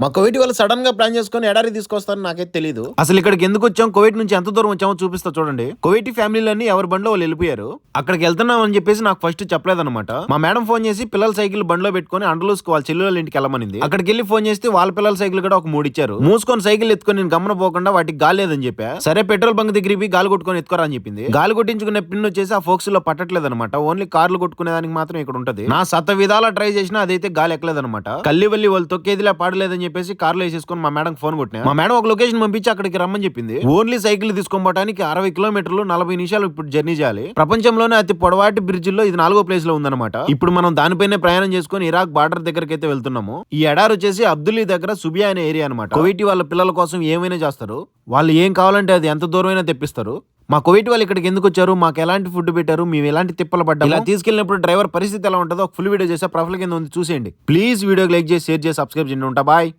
మా కువైట్ వాళ్ళు సడన్ గా ప్లాన్ చేసుకుని ఎడారి తీసుకొస్తారని నాకైతే తెలియదు. అసలు ఇక్కడికి ఎందుకు వచ్చాం, కువైట్ నుంచి ఎంత దూరం వచ్చామో చూపిస్తా చూడండి. కువైట్ ఫ్యామిలీలన్నీ ఎవరి బండ్లో వాళ్ళు వెళ్ళిపోయారు. అక్కడికి వెళ్తున్నాం అని చెప్పేసి నాకు ఫస్ట్ చెప్పలేదన్నమాట. మా మేడం ఫోన్ చేసి పిల్లల సైకిల్ బండ్లో పెట్టుకుని అండలూసుకు వాళ్ళ చెల్లెల ఇంటికి వెళ్ళమనింది. అక్కడికి వెళ్ళి ఫోన్ చేస్తే వాళ్ళ పిల్లల సైకిల్ కూడా ఒక 3 ఇచ్చారు. మూసుకొని సైకిల్ ఎత్తుకొని నేను గమన పోకుండా వాటికి గాలి లేదని చెప్పా. సరే పెట్రోల్ బంక్ దగ్గరికి గాలి కొట్టుకొని ఎత్తుకోరా అని చెప్పింది. గాలి కొట్టించుకునే పిన్ వచ్చేసి ఆ ఫోక్స్ లో పట్టట్లేదు అనమాట. ఓన్లీ కార్లు కొట్టుకునే దానికి మాత్రం ఇక్కడ ఉంటది. నా సత విధాలా ట్రై చేసినా అదైతే గాలి ఎక్కలేదన్నమాట. కల్లి వల్లి వాళ్ళు తొక్కేదిలా పాడలేదని చెప్పేసి కార్లో వేసేసుకొని మా మేడం ఫోన్ కొట్టినా. మా మేడం ఒక లొకేషన్ పంపించి అక్కడికి రమ్మని చెప్పింది. ఓన్లీ సైకిల్ తీసుకోవడానికి 60 కిలోమీటర్లు 40 నిమిషాలు ఇప్పుడు జర్నీ చేయాలి. ప్రపంచంలోనే అతి పొడవాటి బ్రిడ్జ్ లో ఇది 4వ ప్లేస్ లో ఉందన్నమాట. ఇప్పుడు మనం దానిపైనే ప్రయాణం చేసుకుని ఇరాక్ బార్డర్ దగ్గరికి అయితే వెళ్తున్నాము. ఈ ఎడారి వచ్చేసి అబ్దుల్లీ దగ్గర సుబియా అనే ఏరియా అనమాట. కువైట్ వాళ్ళ పిల్లల కోసం ఏమైనా చేస్తారు. వాళ్ళు ఏం కావాలంటే అది ఎంత దూరమైనా తెప్పిస్తారు. మా కువైట్ వాళ్ళు ఇక్కడికి ఎందుకు వచ్చారు, మాకు ఎలాంటి ఫుడ్ పెట్టారు, మేము ఎలాంటి తిప్పలు పడ్డాము, ఇలా తీసుకెళ్ళినప్పుడు డ్రైవర్ పరిస్థితి ఎలా ఉంటుందో ఒక ఫుల్ వీడియో చేసా. ప్రొఫైల్ కింద ఉంది చూసేయండి. ప్లీజ్ వీడియోకి లైక్ చేసి షేర్ చేసి సబ్స్క్రైబ్ చేయండి. ఉంటా బాయ్.